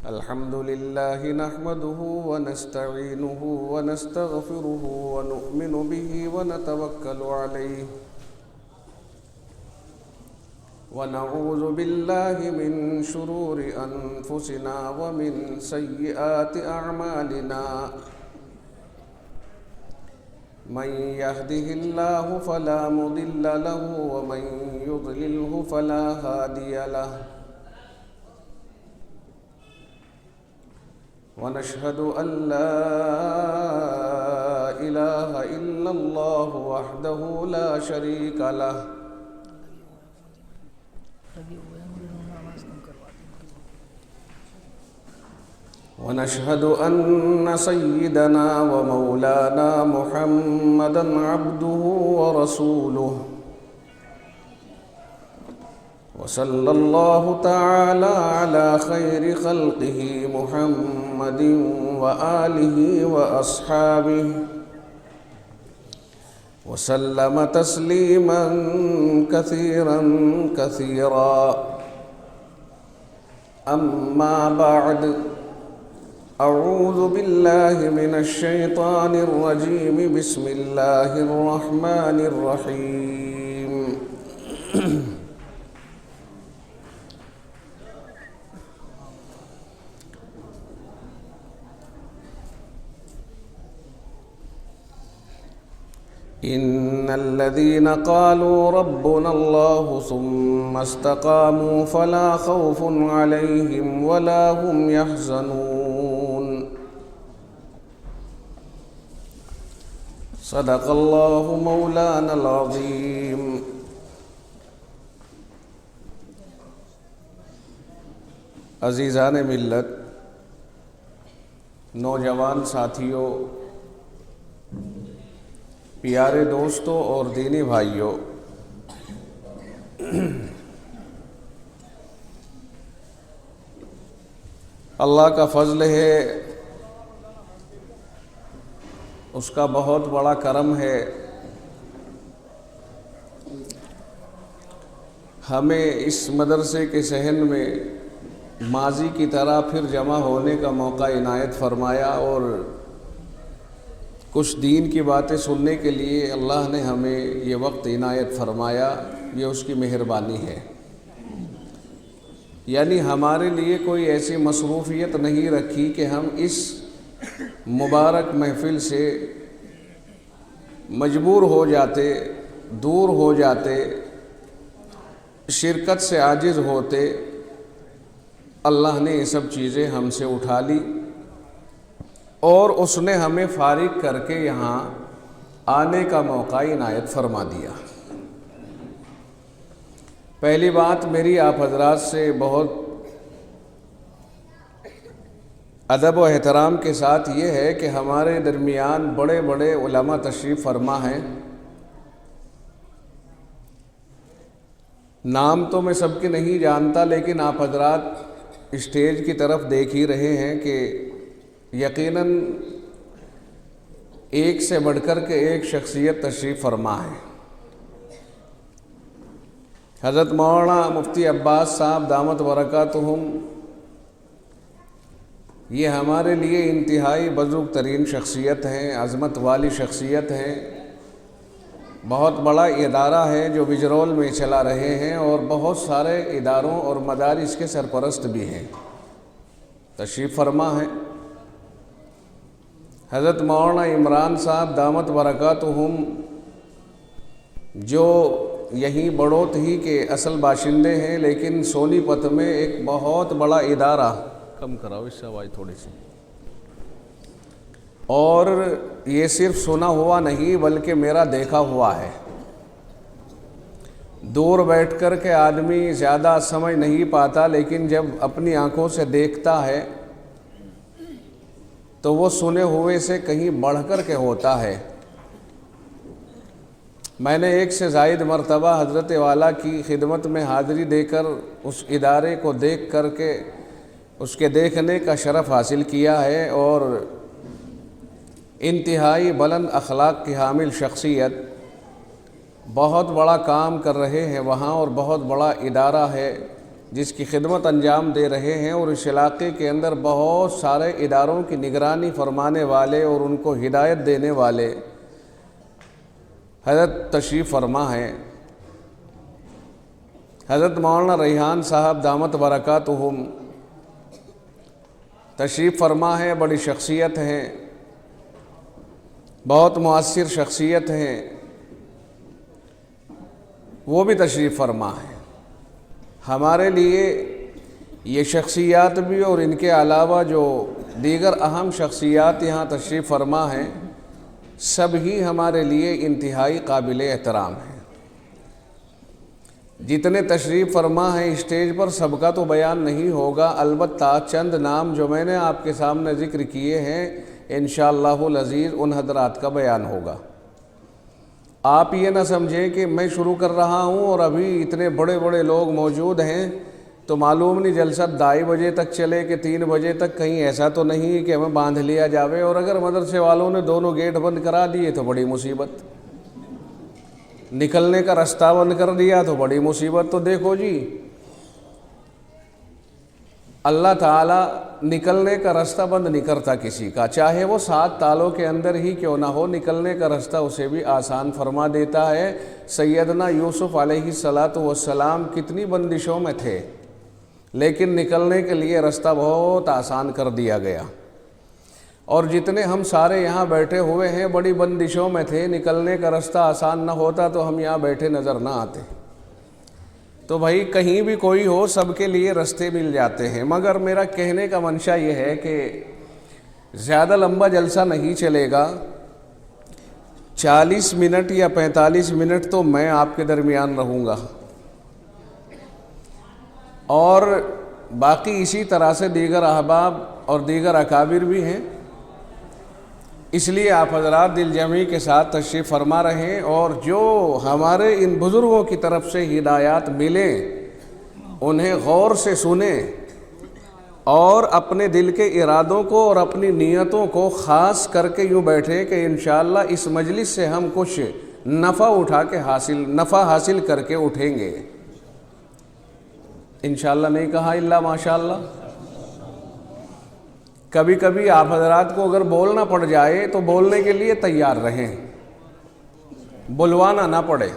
الحمد لله نحمده ونستعينه ونستغفره ونؤمن به ونتوكل عليه ونعوذ بالله من شرور أنفسنا ومن سيئات أعمالنا من يهده الله فلا مضل له ومن يضلله فلا هادي له ونشهد أن لا إله إلا الله وحده لا شريك له ونشهد أن سيدنا ومولانا محمدًا عبده ورسوله وصلى الله تعالى على خير خلقه محمد وآله وأصحابه وسلم تسليما كثيرا كثيرا أما بعد أعوذ بالله من الشيطان الرجيم بسم الله الرحمن الرحيم إن الذين قالوا ربنا الله ثم استقاموا فلا خوف عليهم ولا هم يحزنون صدق الله مولانا العظيم عزیزان ملت، نوجوان ساتھیوں، پیارے دوستوں اور دینی بھائیوں، اللہ کا فضل ہے، اس کا بہت بڑا کرم ہے، ہمیں اس مدرسے کے صحن میں ماضی کی طرح پھر جمع ہونے کا موقع عنایت فرمایا اور کچھ دین کی باتیں سننے کے لیے اللہ نے ہمیں یہ وقت عنایت فرمایا، یہ اس کی مہربانی ہے۔ یعنی ہمارے لیے کوئی ایسی مصروفیت نہیں رکھی کہ ہم اس مبارک محفل سے مجبور ہو جاتے، دور ہو جاتے، شرکت سے عاجز ہوتے۔ اللہ نے یہ سب چیزیں ہم سے اٹھا لی اور اس نے ہمیں فارغ کر کے یہاں آنے کا موقع عنایت فرما دیا۔ پہلی بات میری آپ حضرات سے بہت ادب و احترام کے ساتھ یہ ہے کہ ہمارے درمیان بڑے بڑے علماء تشریف فرما ہیں۔ نام تو میں سب کے نہیں جانتا، لیکن آپ حضرات اسٹیج کی طرف دیکھ ہی رہے ہیں کہ یقیناً ایک سے بڑھ کر کے ایک شخصیت تشریف فرما ہے۔ حضرت مولانا مفتی عباس صاحب دامت برکاتہم، یہ ہمارے لیے انتہائی بزرگ ترین شخصیت ہیں، عظمت والی شخصیت ہیں۔ بہت بڑا ادارہ ہے جو بجرول میں چلا رہے ہیں اور بہت سارے اداروں اور مدارس کے سرپرست بھی ہیں، تشریف فرما ہیں۔ حضرت مولانا عمران صاحب دامت برکاتہم، جو یہیں بڑوت ہی کے اصل باشندے ہیں، لیکن سونی پت میں ایک بہت بڑا ادارہ، کم کراؤ اس سے آواز تھوڑی سی، اور یہ صرف سنا ہوا نہیں بلکہ میرا دیکھا ہوا ہے۔ دور بیٹھ کر کے آدمی زیادہ سمجھ نہیں پاتا، لیکن جب اپنی آنکھوں سے دیکھتا ہے تو وہ سنے ہوئے سے کہیں بڑھ کر کے ہوتا ہے۔ میں نے ایک سے زائد مرتبہ حضرت والا کی خدمت میں حاضری دے کر اس ادارے کو دیکھ کر کے اس کے دیکھنے کا شرف حاصل کیا ہے، اور انتہائی بلند اخلاق کی حامل شخصیت بہت بڑا کام کر رہے ہیں وہاں، اور بہت بڑا ادارہ ہے جس کی خدمت انجام دے رہے ہیں، اور اس علاقے کے اندر بہت سارے اداروں کی نگرانی فرمانے والے اور ان کو ہدایت دینے والے حضرت تشریف فرما ہیں۔ حضرت مولانا ریحان صاحب دامت برکاتہم تشریف فرما ہے، بڑی شخصیت ہیں، بہت مؤثر شخصیت ہیں، وہ بھی تشریف فرما ہے۔ ہمارے لیے یہ شخصیات بھی اور ان کے علاوہ جو دیگر اہم شخصیات یہاں تشریف فرما ہیں، سب ہی ہمارے لیے انتہائی قابل احترام ہیں۔ جتنے تشریف فرما ہیں اسٹیج پر، سب کا تو بیان نہیں ہوگا، البتہ چند نام جو میں نے آپ کے سامنے ذکر کیے ہیں انشاءاللہ العزیز ان حضرات کا بیان ہوگا۔ آپ یہ نہ سمجھیں کہ میں شروع کر رہا ہوں اور ابھی اتنے بڑے بڑے لوگ موجود ہیں تو معلوم نہیں جلسہ 2:30 بجے تک چلے کہ 3 بجے تک، کہیں ایسا تو نہیں کہ ہمیں باندھ لیا جاوے، اور اگر مدرسے والوں نے دونوں گیٹ بند کرا دیے تو بڑی مصیبت، نکلنے کا رستہ بند کر دیا تو بڑی مصیبت۔ تو دیکھو جی، اللہ تعالیٰ نکلنے کا رستہ بند نہیں کرتا کسی کا، چاہے وہ 7 تالوں کے اندر ہی کیوں نہ ہو، نکلنے کا رستہ اسے بھی آسان فرما دیتا ہے۔ سیدنا یوسف علیہ السلام کتنی بندشوں میں تھے، لیکن نکلنے کے لیے رستہ بہت آسان کر دیا گیا، اور جتنے ہم سارے یہاں بیٹھے ہوئے ہیں بڑی بندشوں میں تھے، نکلنے کا رستہ آسان نہ ہوتا تو ہم یہاں بیٹھے نظر نہ آتے۔ تو بھائی کہیں بھی کوئی ہو، سب کے لیے رستے مل جاتے ہیں، مگر میرا کہنے کا منشا یہ ہے کہ زیادہ لمبا جلسہ نہیں چلے گا، 40 منٹ یا 45 منٹ تو میں آپ کے درمیان رہوں گا، اور باقی اسی طرح سے دیگر احباب اور دیگر اکابر بھی ہیں، اس لیے آپ حضرات دل جمعی کے ساتھ تشریف فرما رہے ہیں، اور جو ہمارے ان بزرگوں کی طرف سے ہدایات ملیں انہیں غور سے سنیں، اور اپنے دل کے ارادوں کو اور اپنی نیتوں کو خاص کر کے یوں بیٹھیں کہ انشاءاللہ اس مجلس سے ہم کچھ نفع حاصل کر کے اٹھیں گے۔ انشاءاللہ نہیں کہا الا ماشاءاللہ۔ کبھی کبھی آپ حضرات کو اگر بولنا پڑ جائے تو بولنے کے لیے تیار رہیں، بلوانا نہ پڑے،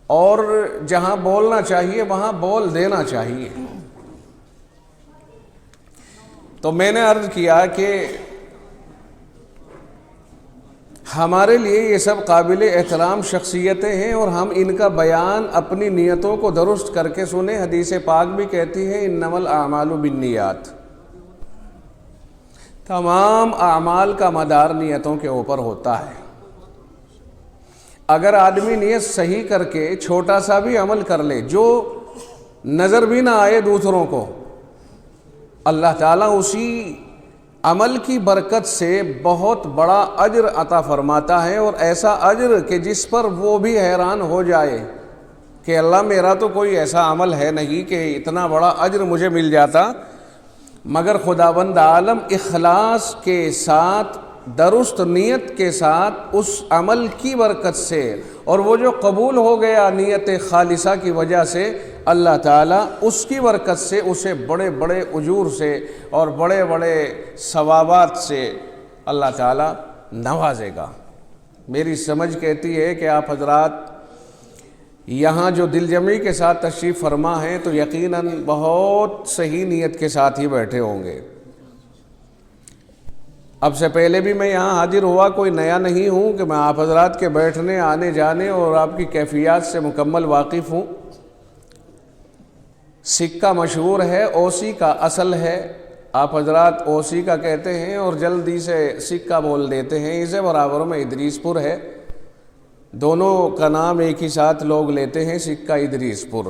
اور جہاں بولنا چاہیے وہاں بول دینا چاہیے۔ تو میں نے عرض کیا کہ ہمارے لیے یہ سب قابل احترام شخصیتیں ہیں، اور ہم ان کا بیان اپنی نیتوں کو درست کر کے سنیں۔ حدیث پاک بھی کہتی ہے انما الاعمال بالنیات، تمام اعمال کا مدار نیتوں کے اوپر ہوتا ہے۔ اگر آدمی نیت صحیح کر کے چھوٹا سا بھی عمل کر لے جو نظر بھی نہ آئے دوسروں کو، اللہ تعالیٰ اسی عمل کی برکت سے بہت بڑا اجر عطا فرماتا ہے، اور ایسا اجر کہ جس پر وہ بھی حیران ہو جائے کہ اللہ میرا تو کوئی ایسا عمل ہے نہیں کہ اتنا بڑا اجر مجھے مل جاتا، مگر خداوند عالم اخلاص کے ساتھ، درست نیت کے ساتھ اس عمل کی برکت سے، اور وہ جو قبول ہو گیا نیت خالصہ کی وجہ سے، اللہ تعالیٰ اس کی برکت سے اسے بڑے بڑے اجور سے اور بڑے بڑے ثوابات سے اللہ تعالیٰ نوازے گا۔ میری سمجھ کہتی ہے کہ آپ حضرات یہاں جو دل جمعی کے ساتھ تشریف فرما ہیں تو یقیناً بہت صحیح نیت کے ساتھ ہی بیٹھے ہوں گے۔ اب سے پہلے بھی میں یہاں حاضر ہوا، کوئی نیا نہیں ہوں کہ میں آپ حضرات کے بیٹھنے، آنے جانے اور آپ کی کیفیات سے مکمل واقف ہوں۔ سکہ مشہور ہے، اوسی کا اصل ہے، آپ حضرات اوسی کا کہتے ہیں اور جلدی سے سکہ بول دیتے ہیں، اسے برابر میں ادریس پور ہے، دونوں کا نام ایک ہی ساتھ لوگ لیتے ہیں، سکہ ادریس پور۔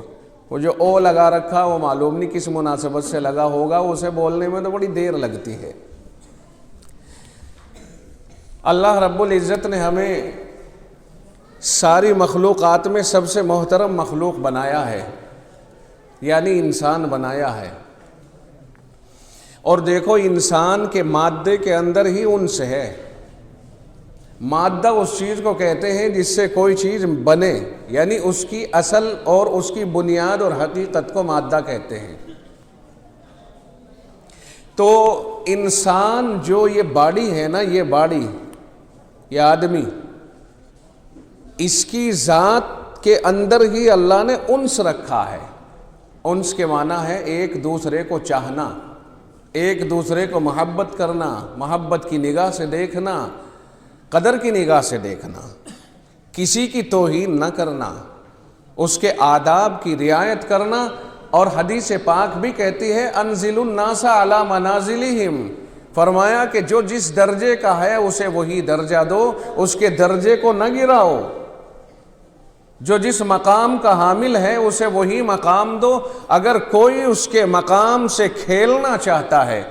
وہ جو او لگا رکھا وہ معلوم نہیں کس مناسبت سے لگا ہوگا، اسے بولنے میں تو بڑی دیر لگتی ہے۔ اللہ رب العزت نے ہمیں ساری مخلوقات میں سب سے محترم مخلوق بنایا ہے، یعنی انسان بنایا ہے، اور دیکھو انسان کے مادے کے اندر ہی انس ہے، مادہ اس چیز کو کہتے ہیں جس سے کوئی چیز بنے، یعنی اس کی اصل اور اس کی بنیاد اور حقیقت کو مادہ کہتے ہیں۔ تو انسان جو یہ باڈی ہے نا، یہ باڈی، یہ آدمی، اس کی ذات کے اندر ہی اللہ نے انس رکھا ہے۔ انس کے معنی ہے ایک دوسرے کو چاہنا، ایک دوسرے کو محبت کرنا، محبت کی نگاہ سے دیکھنا، قدر کی نگاہ سے دیکھنا، کسی کی توہین نہ کرنا، اس کے آداب کی رعایت کرنا۔ اور حدیث پاک بھی کہتی ہے انزل الناس علی منازلہم، فرمایا کہ جو جس درجے کا ہے اسے وہی درجہ دو، اس کے درجے کو نہ گراؤ، جو جس مقام کا حامل ہے اسے وہی مقام دو۔ اگر کوئی اس کے مقام سے کھیلنا چاہتا ہے،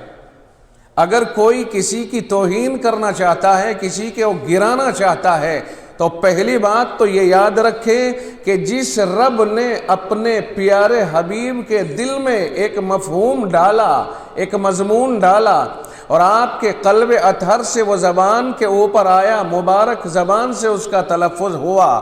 اگر کوئی کسی کی توہین کرنا چاہتا ہے، کسی کو گرانا چاہتا ہے، تو پہلی بات تو یہ یاد رکھیں کہ جس رب نے اپنے پیارے حبیب کے دل میں ایک مفہوم ڈالا، ایک مضمون ڈالا، اور آپ کے قلب اطہر سے وہ زبان کے اوپر آیا، مبارک زبان سے اس کا تلفظ ہوا،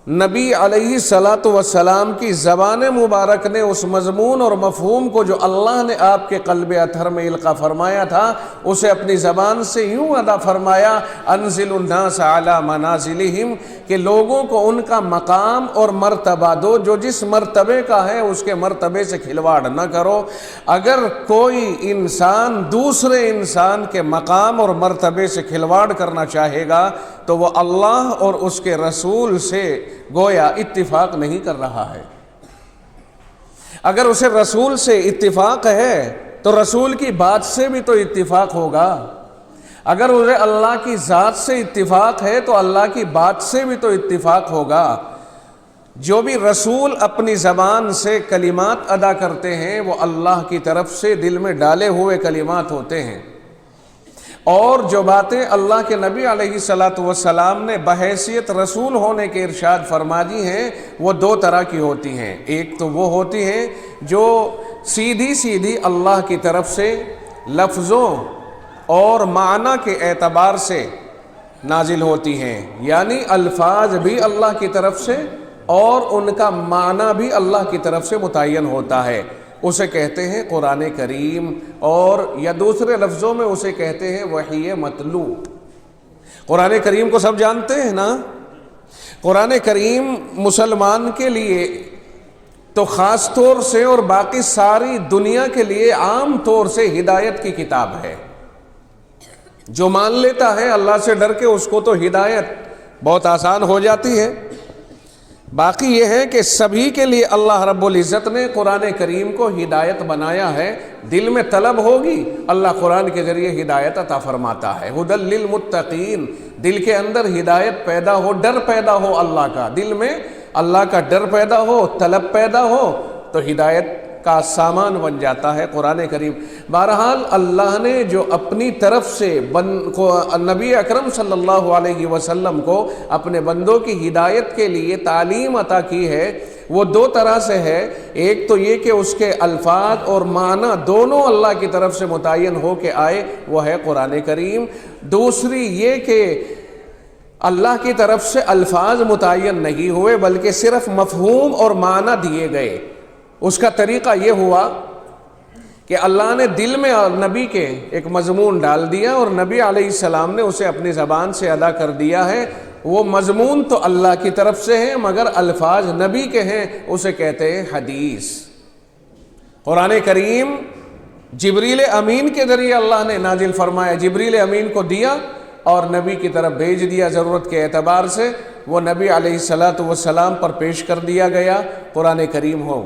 نبی علیہ الصلاۃ والسلام کی زبان مبارک نے اس مضمون اور مفہوم کو جو اللہ نے آپ کے قلب اطہر میں القا فرمایا تھا، اسے اپنی زبان سے یوں ادا فرمایا انزل الناس علی منازلہم، کہ لوگوں کو ان کا مقام اور مرتبہ دو، جو جس مرتبے کا ہے اس کے مرتبے سے کھلواڑ نہ کرو۔ اگر کوئی انسان دوسرے انسان کے مقام اور مرتبے سے کھلواڑ کرنا چاہے گا تو وہ اللہ اور اس کے رسول سے گویا اتفاق نہیں کر رہا ہے۔ اگر اسے رسول سے اتفاق ہے تو رسول کی بات سے بھی تو اتفاق ہوگا، اگر اسے اللہ کی ذات سے اتفاق ہے تو اللہ کی بات سے بھی تو اتفاق ہوگا۔ جو بھی رسول اپنی زبان سے کلمات ادا کرتے ہیں وہ اللہ کی طرف سے دل میں ڈالے ہوئے کلمات ہوتے ہیں، اور جو باتیں اللہ کے نبی علیہ الصلاۃ والسلام نے بحیثیت رسول ہونے کے ارشاد فرما دی ہیں وہ دو طرح کی ہوتی ہیں۔ ایک تو وہ ہوتی ہیں جو سیدھی سیدھی اللہ کی طرف سے لفظوں اور معنی کے اعتبار سے نازل ہوتی ہیں، یعنی الفاظ بھی اللہ کی طرف سے اور ان کا معنی بھی اللہ کی طرف سے متعین ہوتا ہے، اسے کہتے ہیں قرآن کریم، اور یا دوسرے لفظوں میں اسے کہتے ہیں وحی متلو۔ قرآن کریم کو سب جانتے ہیں نا؟ قرآن کریم مسلمان کے لیے تو خاص طور سے اور باقی ساری دنیا کے لیے عام طور سے ہدایت کی کتاب ہے۔ جو مان لیتا ہے اللہ سے ڈر کے اس کو تو ہدایت بہت آسان ہو جاتی ہے۔ باقی یہ ہے کہ سبھی کے لیے اللہ رب العزت نے قرآن کریم کو ہدایت بنایا ہے۔ دل میں طلب ہوگی اللہ قرآن کے ذریعے ہدایت عطا فرماتا ہے۔ ھدی للمتقین، دل کے اندر ہدایت پیدا ہو، ڈر پیدا ہو اللہ کا، دل میں اللہ کا ڈر پیدا ہو، طلب پیدا ہو تو ہدایت کا سامان بن جاتا ہے قرآن کریم۔ بہرحال اللہ نے جو اپنی طرف سے نبی اکرم صلی اللہ علیہ وسلم کو اپنے بندوں کی ہدایت کے لیے تعلیم عطا کی ہے وہ دو طرح سے ہے۔ ایک تو یہ کہ اس کے الفاظ اور معنی دونوں اللہ کی طرف سے متعین ہو کے آئے، وہ ہے قرآن کریم۔ دوسری یہ کہ اللہ کی طرف سے الفاظ متعین نہیں ہوئے بلکہ صرف مفہوم اور معنی دیے گئے۔ اس کا طریقہ یہ ہوا کہ اللہ نے دل میں نبی کے ایک مضمون ڈال دیا اور نبی علیہ السلام نے اسے اپنی زبان سے ادا کر دیا ہے۔ وہ مضمون تو اللہ کی طرف سے ہے مگر الفاظ نبی کے ہیں، اسے کہتے ہیں حدیث۔ قرآن کریم جبریل امین کے ذریعے اللہ نے نازل فرمایا، جبریل امین کو دیا اور نبی کی طرف بھیج دیا، ضرورت کے اعتبار سے وہ نبی علیہ السلام پر پیش کر دیا گیا، قرآن کریم ہو۔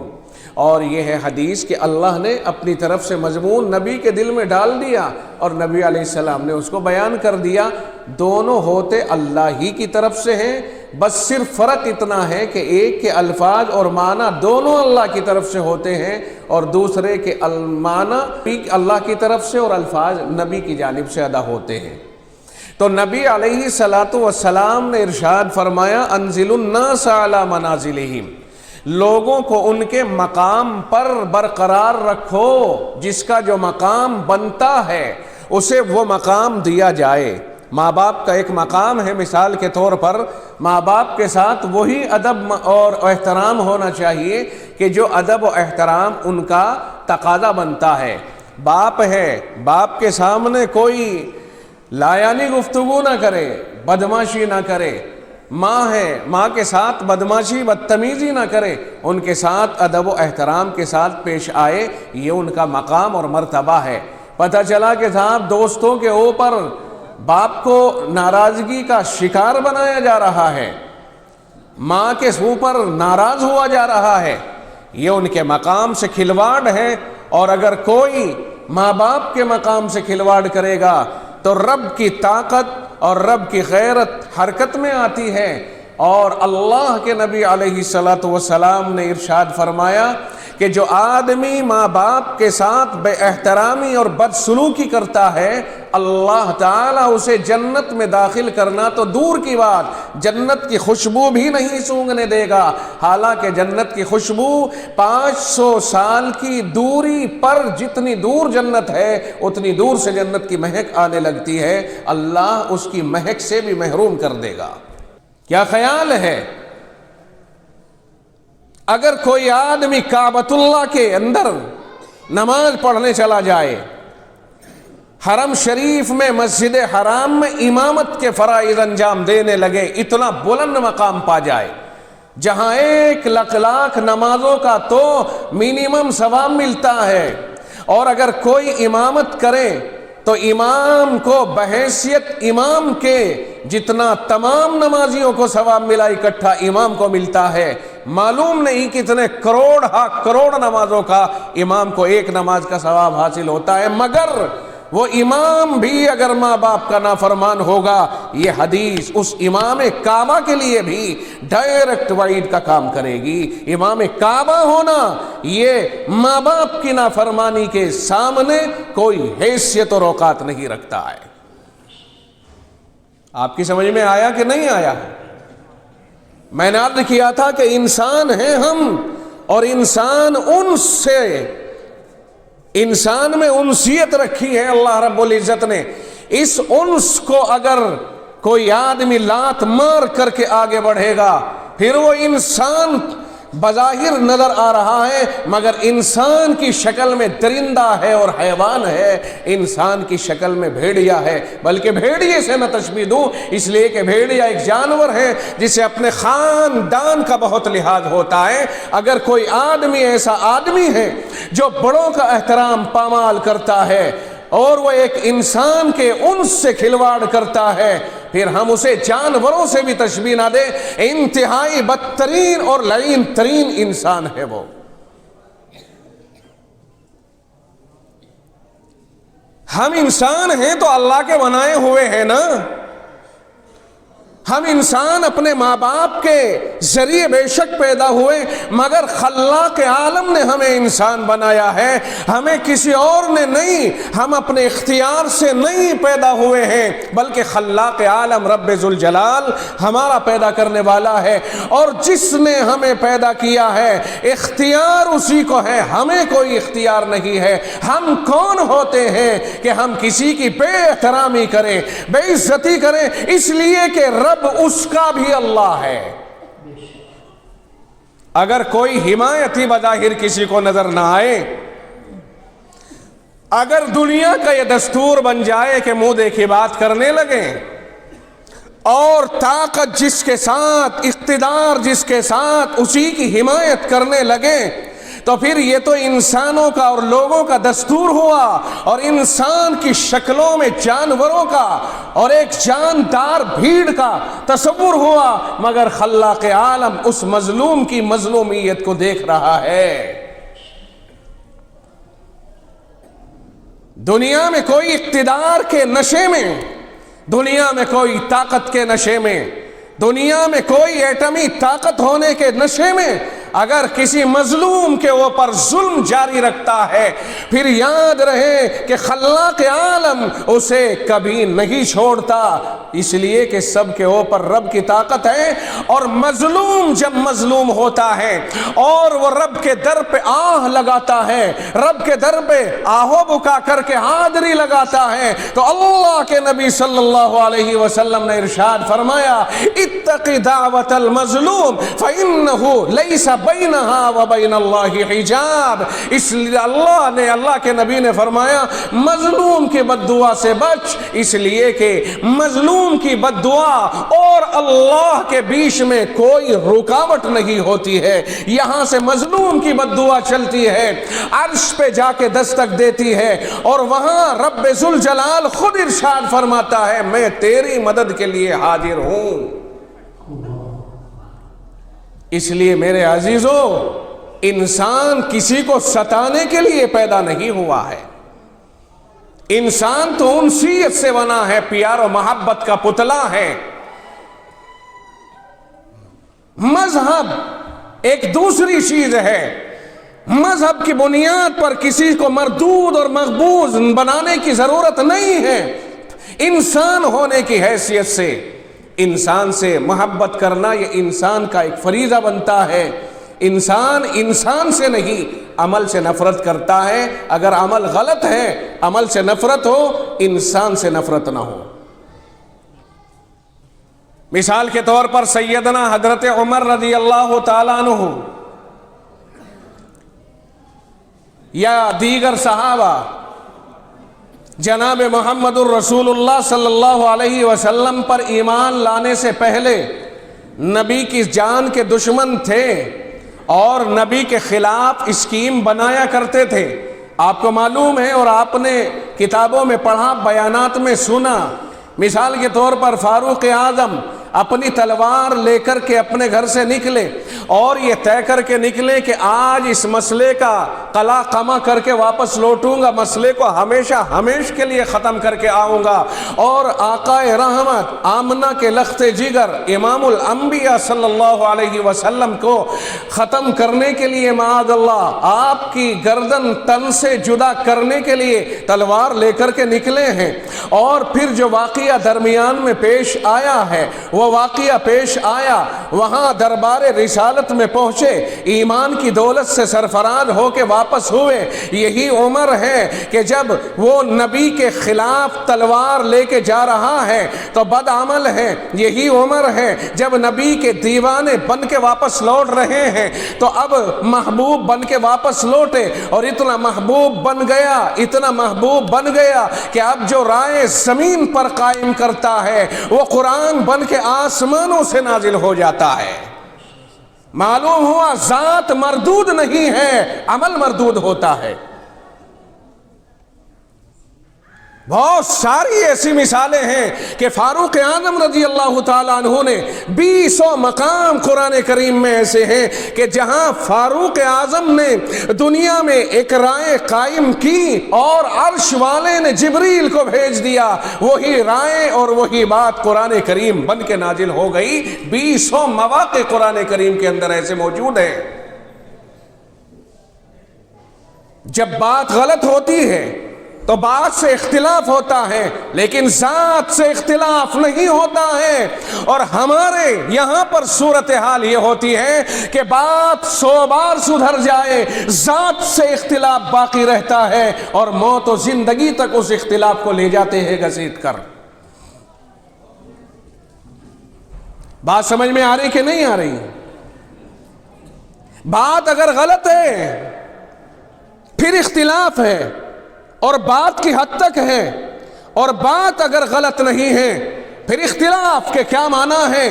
اور یہ ہے حدیث کہ اللہ نے اپنی طرف سے مضمون نبی کے دل میں ڈال دیا اور نبی علیہ السلام نے اس کو بیان کر دیا۔ دونوں ہوتے اللہ ہی کی طرف سے ہیں، بس صرف فرق اتنا ہے کہ ایک کے الفاظ اور معنی دونوں اللہ کی طرف سے ہوتے ہیں اور دوسرے کے معنی اللہ کی طرف سے اور الفاظ نبی کی جانب سے ادا ہوتے ہیں۔ تو نبی علیہ الصلاۃ والسلام نے ارشاد فرمایا انزل الناس علی منازلہم، لوگوں کو ان کے مقام پر برقرار رکھو، جس کا جو مقام بنتا ہے اسے وہ مقام دیا جائے۔ ماں باپ کا ایک مقام ہے، مثال کے طور پر ماں باپ کے ساتھ وہی ادب اور احترام ہونا چاہیے کہ جو ادب و احترام ان کا تقاضا بنتا ہے۔ باپ ہے، باپ کے سامنے کوئی لایانی گفتگو نہ کرے، بدمعاشی نہ کرے۔ ماں ہے، ماں کے ساتھ بدمعاشی بدتمیزی نہ کرے، ان کے ساتھ ادب و احترام کے ساتھ پیش آئے، یہ ان کا مقام اور مرتبہ ہے۔ پتہ چلا کہ صاحب دوستوں کے اوپر باپ کو ناراضگی کا شکار بنایا جا رہا ہے، ماں کے اوپر ناراض ہوا جا رہا ہے، یہ ان کے مقام سے کھلواڑ ہے۔ اور اگر کوئی ماں باپ کے مقام سے کھلواڑ کرے گا تو رب کی طاقت اور رب کی غیرت حرکت میں آتی ہے۔ اور اللہ کے نبی علیہ السلام نے ارشاد فرمایا کہ جو آدمی ماں باپ کے ساتھ بے احترامی اور بدسلوکی کرتا ہے، اللہ تعالیٰ اسے جنت میں داخل کرنا تو دور کی بات، جنت کی خوشبو بھی نہیں سونگنے دے گا۔ حالانکہ جنت کی خوشبو 500 سال کی دوری پر جتنی دور جنت ہے اتنی دور سے جنت کی مہک آنے لگتی ہے، اللہ اس کی مہک سے بھی محروم کر دے گا۔ کیا خیال ہے اگر کوئی آدمی کعبۃ اللہ کے اندر نماز پڑھنے چلا جائے، حرم شریف میں مسجد حرام میں امامت کے فرائض انجام دینے لگے، اتنا بلند مقام پا جائے جہاں 1,00,000 نمازوں کا تو منیمم ثواب ملتا ہے، اور اگر کوئی امامت کرے تو امام کو بحیثیت امام کے جتنا تمام نمازیوں کو ثواب ملا اکٹھا امام کو ملتا ہے۔ معلوم نہیں کتنے کروڑ نمازوں کا امام کو ایک نماز کا ثواب حاصل ہوتا ہے، مگر وہ امام بھی اگر ماں باپ کا نافرمان ہوگا، یہ حدیث اس امام کعبہ کے لیے بھی ڈائریکٹ وعید کا کام کرے گی۔ امام کعبہ ہونا یہ ماں باپ کی نافرمانی کے سامنے کوئی حیثیت اور اوقات نہیں رکھتا ہے۔ آپ کی سمجھ میں آیا کہ نہیں آیا؟ میں نے عرض کیا تھا کہ انسان ہیں ہم، اور انسان میں انسیت رکھی ہے اللہ رب العزت نے۔ اس انس کو اگر کوئی آدمی لات مار کر کے آگے بڑھے گا، پھر وہ انسان بظاہر نظر آ رہا ہے مگر انسان کی شکل میں درندہ ہے اور حیوان ہے، انسان کی شکل میں بھیڑیا ہے۔ بلکہ بھیڑیے سے نہ تشبیہ دوں، اس لیے کہ بھیڑیا ایک جانور ہے جسے اپنے خاندان کا بہت لحاظ ہوتا ہے۔ اگر کوئی آدمی ایسا آدمی ہے جو بڑوں کا احترام پامال کرتا ہے اور وہ ایک انسان کے انس سے کھلواڑ کرتا ہے، پھر ہم اسے جانوروں سے بھی تشبیہ نہ دیں، انتہائی بدترین اور لعین ترین انسان ہے وہ۔ ہم انسان ہیں تو اللہ کے بنائے ہوئے ہیں نا، ہم انسان اپنے ماں باپ کے ذریعے بے شک پیدا ہوئے، مگر خلاق عالم نے ہمیں انسان بنایا ہے، ہمیں کسی اور نے نہیں، ہم اپنے اختیار سے نہیں پیدا ہوئے ہیں، بلکہ خلاق عالم رب ذوالجلال ہمارا پیدا کرنے والا ہے۔ اور جس نے ہمیں پیدا کیا ہے اختیار اسی کو ہے، ہمیں کوئی اختیار نہیں ہے۔ ہم کون ہوتے ہیں کہ ہم کسی کی بے احترامی کریں، بے عزتی کریں، اس لیے کہ رب اس کا بھی اللہ ہے۔ اگر کوئی حمایتی بظاہر کسی کو نظر نہ آئے، اگر دنیا کا یہ دستور بن جائے کہ منہ دیکھی بات کرنے لگیں، اور طاقت جس کے ساتھ، اقتدار جس کے ساتھ، اسی کی حمایت کرنے لگیں، تو پھر یہ تو انسانوں کا اور لوگوں کا دستور ہوا، اور انسان کی شکلوں میں جانوروں کا اور ایک جاندار بھیڑ کا تصور ہوا، مگر خلاق عالم اس مظلوم کی مظلومیت کو دیکھ رہا ہے۔ دنیا میں کوئی اقتدار کے نشے میں، دنیا میں کوئی طاقت کے نشے میں، دنیا میں کوئی ایٹمی طاقت ہونے کے نشے میں اگر کسی مظلوم کے اوپر ظلم جاری رکھتا ہے پھر یاد رہے کہ خلاق عالم اسے کبھی نہیں چھوڑتا، اس لیے کہ سب کے اوپر رب کی طاقت ہے۔ اور مظلوم جب مظلوم ہوتا ہے اور وہ رب کے در پہ آہ لگاتا ہے، رب کے در پہ آہو بکا کر کے حاضری لگاتا ہے، تو اللہ کے نبی صلی اللہ علیہ وسلم نے ارشاد فرمایا اتق دعوت المظلوم فإنه ليس بينها وبين الله حجاب۔ اس لیے اللہ کے نبی نے فرمایا مظلوم کی بد دعا سے بچ، اس لیے کہ مظلوم کی بد دعا اور اللہ کے بیچ میں کوئی رکاوٹ نہیں ہوتی ہے۔ یہاں سے مظلوم کی بد دعا چلتی ہے، عرش پہ جا کے دستک دیتی ہے، اور وہاں رب ذوالجلال خود ارشاد فرماتا ہے میں تیری مدد کے لیے حاضر ہوں۔ اس لیے میرے عزیزو، انسان کسی کو ستانے کے لیے پیدا نہیں ہوا ہے، انسان تو انسیت سے بنا ہے، پیار و محبت کا پتلا ہے۔ مذہب ایک دوسری چیز ہے، مذہب کی بنیاد پر کسی کو مردود اور مقبوض بنانے کی ضرورت نہیں ہے۔ انسان ہونے کی حیثیت سے انسان سے محبت کرنا یہ انسان کا ایک فریضہ بنتا ہے۔ انسان سے نہیں، عمل سے نفرت کرتا ہے۔ اگر عمل غلط ہے، عمل سے نفرت ہو، انسان سے نفرت نہ ہو۔ مثال کے طور پر سیدنا حضرت عمر رضی اللہ تعالیٰ عنہ یا دیگر صحابہ جناب محمد الرسول اللہ صلی اللہ علیہ وسلم پر ایمان لانے سے پہلے نبی کی جان کے دشمن تھے اور نبی کے خلاف اسکیم بنایا کرتے تھے۔ آپ کو معلوم ہے اور آپ نے کتابوں میں پڑھا، بیانات میں سنا۔ مثال کے طور پر فاروق اعظم اپنی تلوار لے کر کے اپنے گھر سے نکلے اور یہ طے کر کے نکلے کہ آج اس مسئلے کا قلا قمع کر کے واپس لوٹوں گا، مسئلے کو ہمیشہ کے لیے ختم کر کے آؤں گا، اور آقا رحمت آمنہ کے لخت جگر امام الانبیاء صلی اللہ علیہ وسلم کو ختم کرنے کے لیے معاذ اللہ آپ کی گردن تن سے جدا کرنے کے لیے تلوار لے کر کے نکلے ہیں۔ اور پھر جو واقعہ درمیان میں پیش آیا ہے، وہ واقعہ پیش آیا، وہاں دربار رسالت میں پہنچے، ایمان کی دولت سے سرفراز ہو کے واپس ہوئے۔ یہی عمر ہے کہ جب وہ نبی کے خلاف تلوار لے کے جا رہا ہے تو بد عمل ہے۔ یہی عمر ہے جب نبی کے دیوانے بن کے واپس لوٹ رہے ہیں تو اب محبوب بن کے واپس لوٹے، اور اتنا محبوب بن گیا کہ اب جو رائے زمین پر قائم کرتا ہے وہ قرآن بن کے آسمانوں سے نازل ہو جاتا ہے۔ معلوم ہوا ذات مردود نہیں ہے، عمل مردود ہوتا ہے۔ بہت ساری ایسی مثالیں ہیں کہ فاروق اعظم رضی اللہ تعالیٰ عنہ نے 20 مقام قرآن کریم میں ایسے ہیں کہ جہاں فاروق اعظم نے دنیا میں ایک رائے قائم کی اور عرش والے نے جبریل کو بھیج دیا، وہی رائے اور وہی بات قرآن کریم بن کے نازل ہو گئی۔ 20 مواقع قرآن کریم کے اندر ایسے موجود ہیں۔ جب بات غلط ہوتی ہے تو بات سے اختلاف ہوتا ہے، لیکن ذات سے اختلاف نہیں ہوتا ہے۔ اور ہمارے یہاں پر صورتحال یہ ہوتی ہے کہ بات 100 بار سدھر جائے، ذات سے اختلاف باقی رہتا ہے اور موت و زندگی تک اس اختلاف کو لے جاتے ہیں گھسیٹ کر۔ بات سمجھ میں آ رہی کہ نہیں آ رہی؟ بات اگر غلط ہے پھر اختلاف ہے اور بات کی حد تک ہے، اور بات اگر غلط نہیں ہے پھر اختلاف کے کیا معنی ہے؟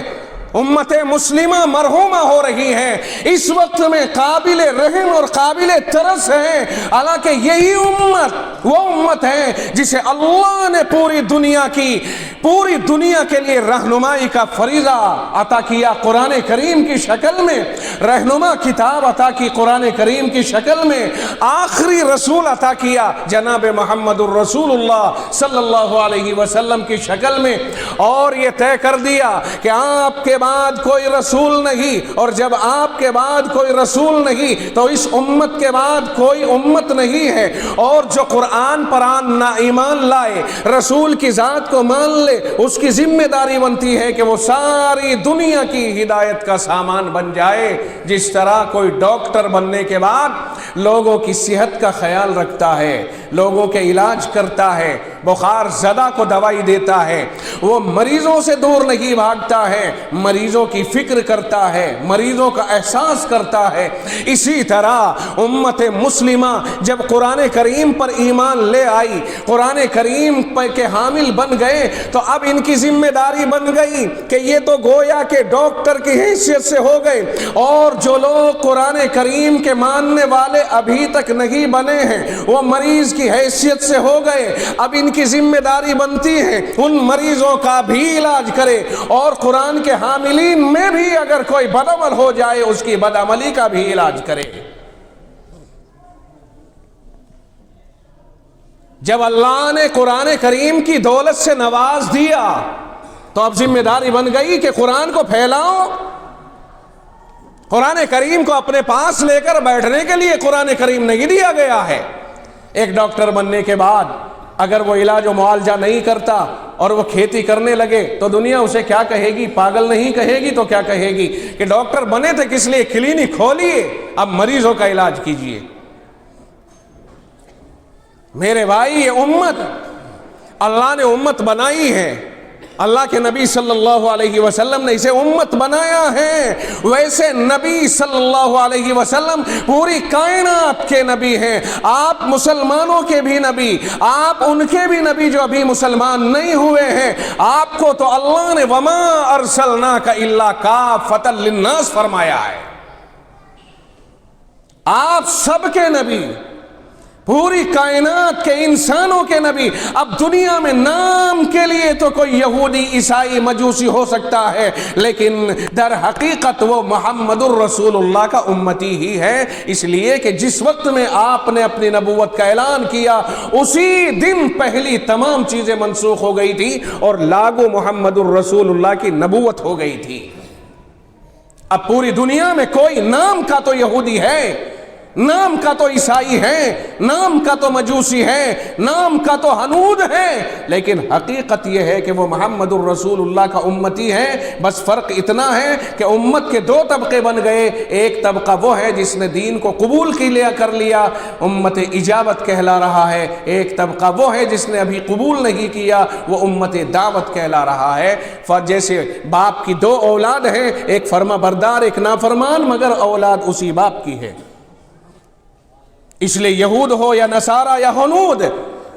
امت مسلمہ مرحومہ ہو رہی ہے، اس وقت میں قابل رحم اور قابل ترس ہے، حالانکہ یہی امت وہ امت ہے جسے اللہ نے پوری دنیا کے لیے رہنمائی کا فریضہ عطا کیا قرآن کریم کی شکل میں، رہنما کتاب عطا کی قرآن کریم کی شکل میں، آخری رسول عطا کیا جناب محمد الرسول اللہ صلی اللہ علیہ وسلم کی شکل میں، اور یہ طے کر دیا کہ آپ کے بعد کوئی رسول نہیں، اور جب آپ کے بعد کوئی رسول نہیں تو اس امت کے بعد کوئی امت نہیں ہے۔ اور جو قرآن پر ایمان لائے، رسول کی ذات کو مان لے، اس کی ذمہ داری بنتی ہے کہ وہ ساری دنیا کی ہدایت کا سامان بن جائے۔ جس طرح کوئی ڈاکٹر بننے کے بعد لوگوں کی صحت کا خیال رکھتا ہے، لوگوں کے علاج کرتا ہے، بخار زدہ کو دوائی دیتا ہے، وہ مریضوں سے دور نہیں بھاگتا ہے، مریضوں کی فکر کرتا ہے، مریضوں کا احساس کرتا ہے، اسی طرح امت مسلمہ جب قرآن کریم پر ایمان لے آئی، قرآن کریم کے حامل بن گئے، تو اب ان کی ذمہ داری بن گئی کہ یہ تو گویا کہ ڈاکٹر کی حیثیت سے ہو گئے، اور جو لوگ قرآن کریم کے ماننے والے ابھی تک نہیں بنے ہیں وہ مریض کی حیثیت سے ہو گئے۔ اب ان کی ذمہ داری بنتی ہے ان مریضوں کا بھی علاج کرے، اور قرآن کے حاملین میں بھی اگر کوئی بدعمل ہو جائے اس کی بدعملی کا بھی علاج کرے۔ جب اللہ نے قرآن کریم کی دولت سے نواز دیا تو اب ذمہ داری بن گئی کہ قرآن کو پھیلاؤ۔ قرآن کریم کو اپنے پاس لے کر بیٹھنے کے لیے قرآن کریم نہیں دیا گیا ہے۔ ایک ڈاکٹر بننے کے بعد اگر وہ علاج و معالجہ نہیں کرتا اور وہ کھیتی کرنے لگے تو دنیا اسے کیا کہے گی؟ پاگل نہیں کہے گی تو کیا کہے گی کہ ڈاکٹر بنے تھے کس لیے؟ کلینک کھولیے، اب مریضوں کا علاج کیجیے۔ میرے بھائی، یہ امت اللہ نے امت بنائی ہے، اللہ کے نبی صلی اللہ علیہ وسلم نے اسے امت بنایا ہے، ویسے نبی صلی اللہ علیہ وسلم پوری کائنات کے نبی ہیں۔ آپ مسلمانوں کے بھی نبی، آپ ان کے بھی نبی جو ابھی مسلمان نہیں ہوئے ہیں۔ آپ کو تو اللہ نے وما ارسلناک الا کافۃ للناس فرمایا ہے، آپ سب کے نبی، پوری کائنات کے انسانوں کے نبی۔ اب دنیا میں نام کے لیے تو کوئی یہودی، عیسائی، مجوسی ہو سکتا ہے، لیکن در حقیقت وہ محمد الرسول اللہ کا امتی ہی ہے، اس لیے کہ جس وقت میں آپ نے اپنی نبوت کا اعلان کیا اسی دن پہلی تمام چیزیں منسوخ ہو گئی تھی اور لاگو محمد الرسول اللہ کی نبوت ہو گئی تھی۔ اب پوری دنیا میں کوئی نام کا تو یہودی ہے، نام کا تو عیسائی ہے، نام کا تو مجوسی ہے، نام کا تو حنود ہے، لیکن حقیقت یہ ہے کہ وہ محمد الرسول اللہ کا امتی ہے۔ بس فرق اتنا ہے کہ امت کے دو طبقے بن گئے، ایک طبقہ وہ ہے جس نے دین کو قبول کر لیا، امت اجابت کہلا رہا ہے، ایک طبقہ وہ ہے جس نے ابھی قبول نہیں کیا، وہ امت دعوت کہلا رہا ہے۔ جیسے باپ کی دو اولاد ہیں، ایک فرما بردار ایک نافرمان، مگر اولاد اسی باپ کی ہے۔ اس لیے یہود ہو یا نصارہ یا ہنود،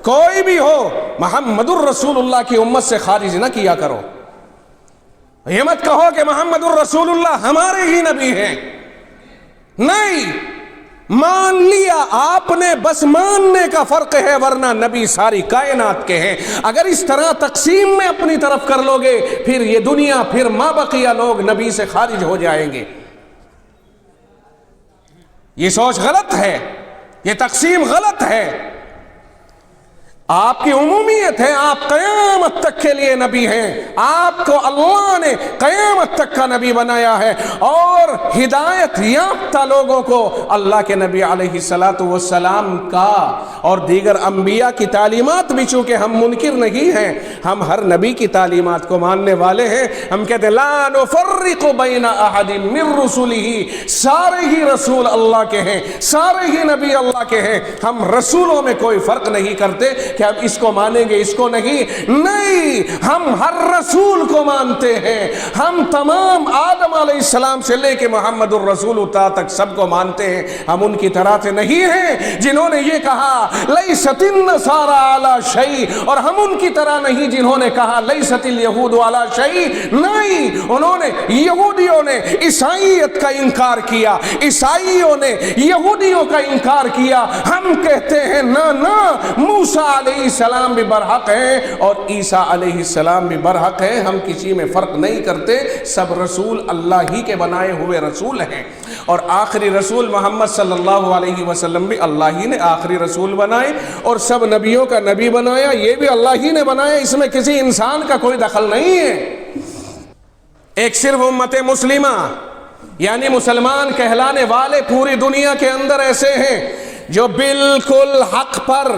کوئی بھی ہو، محمد الرسول اللہ کی امت سے خارج نہ کیا کرو۔ یہ مت کہو کہ محمد الرسول اللہ ہمارے ہی نبی ہیں، نہیں، مان لیا آپ نے، بس ماننے کا فرق ہے، ورنہ نبی ساری کائنات کے ہیں۔ اگر اس طرح تقسیم میں اپنی طرف کر لو گے پھر یہ دنیا، پھر ما بقیہ لوگ نبی سے خارج ہو جائیں گے۔ یہ سوچ غلط ہے، یہ تقسیم غلط ہے۔ آپ کی عمومیت ہے، آپ قیامت تک کے لیے نبی ہیں، آپ کو اللہ نے قیامت تک کا نبی بنایا ہے، اور ہدایت یافتہ لوگوں کو اللہ کے نبی علیہ الصلاۃ والسلام کا اور دیگر انبیاء کی تعلیمات بھی، چونکہ ہم منکر نہیں ہیں، ہم ہر نبی کی تعلیمات کو ماننے والے ہیں۔ ہم کہتے ہیں لا نفرق بین احد من رسلہ، سارے ہی رسول اللہ کے ہیں، سارے ہی نبی اللہ کے ہیں، ہم رسولوں میں کوئی فرق نہیں کرتے کہ اب اس کو مانیں گے اس کو نہیں، ہم ہر رسول کو مانتے ہیں، ہم تمام آدم علیہ السلام سے لے کے محمد الرسول تک سب کو مانتے ہیں۔ ہم ان کی طرح سے نہیں ہیں جنہوں نے یہ کہا لیست النصارى علی شیء، اور ہم ان کی طرح نہیں جنہوں نے کہا لیست الیہود علی شیء، نہیں، انہوں نے، یہودیوں نے عیسائیت کا انکار کیا، عیسائیوں نے یہودیوں کا انکار کیا۔ ہم کہتے ہیں نہ، موسیٰ علیہ السلام بھی برحق ہیں اور عیسیٰ علیہ السلام بھی برحق ہیں، ہم کسی میں فرق نہیں کرتے، سب رسول اللہ ہی کے بنائے ہوئے رسول ہیں، اور آخری رسول محمد صلی اللہ علیہ وسلم بھی اللہ ہی نے آخری رسول بنائے، اور سب نبیوں کا نبی بنایا، یہ بھی اللہ ہی نے بنایا، اس میں کسی انسان کا کوئی دخل نہیں ہے۔ ایک صرف امت مسلمہ یعنی مسلمان کہلانے والے پوری دنیا کے اندر ایسے ہیں جو بالکل حق پر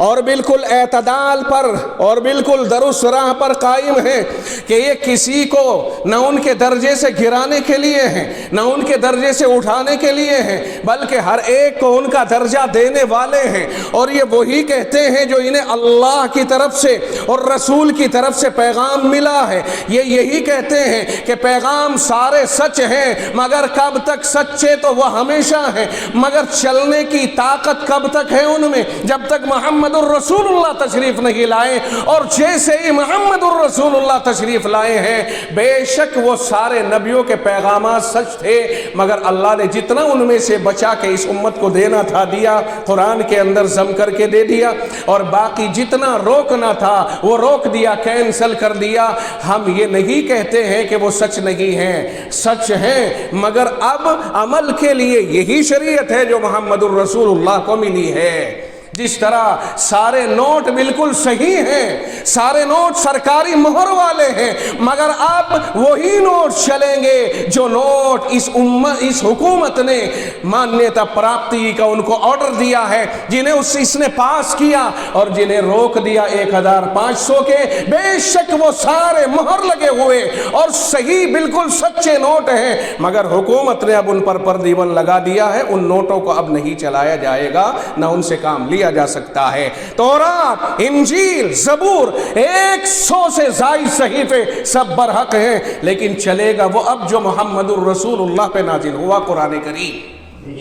اور بالکل اعتدال پر اور بالکل درست راہ پر قائم ہیں کہ یہ کسی کو نہ ان کے درجے سے گرانے کے لیے ہیں نہ ان کے درجے سے اٹھانے کے لیے ہیں، بلکہ ہر ایک کو ان کا درجہ دینے والے ہیں۔ اور یہ وہی کہتے ہیں جو انہیں اللہ کی طرف سے اور رسول کی طرف سے پیغام ملا ہے۔ یہ یہی کہتے ہیں کہ پیغام سارے سچ ہیں، مگر کب تک سچے تو وہ ہمیشہ ہیں، مگر چلنے کی طاقت کب تک ہے ان میں؟ جب تک محمد الرسول اللہ تشریف نہیں لائے۔ اور جیسے ہی محمد الرسول اللہ تشریف لائے ہیں، بے شک وہ سارے نبیوں کے پیغامات سچ تھے، مگر اللہ نے جتنا ان میں سے بچا کے اس امت کو دینا تھا دیا، قرآن کے اندر ضم کر کے دے دیا، اور باقی جتنا روکنا تھا وہ روک دیا، کینسل کر دیا۔ ہم یہ نہیں کہتے ہیں کہ وہ سچ نہیں ہیں، سچ ہیں، مگر اب عمل کے لیے یہی شریعت ہے جو محمد الرسول اللہ کو ملی ہے۔ جس طرح سارے نوٹ بالکل صحیح ہیں، سارے نوٹ سرکاری مہر والے ہیں، مگر اب وہی نوٹ چلیں گے جو نوٹ اس حکومت نے مانیتا پراپتی کا ان کو آرڈر دیا ہے، جنہیں اس نے پاس کیا، اور جنہیں روک دیا 1500 کے۔ بے شک وہ سارے مہر لگے ہوئے اور صحیح بالکل سچے نوٹ ہیں، مگر حکومت نے اب ان پر پردیون لگا دیا ہے، ان نوٹوں کو اب نہیں چلایا جائے گا، نہ ان سے کام لیا جا سکتا ہے۔ تورات، انجیل، زبور، 100 سے زائد صحیفے سب برحق ہیں، لیکن چلے گا وہ اب جو محمد الرسول اللہ پہ نازل ہوا، قرآن کریم۔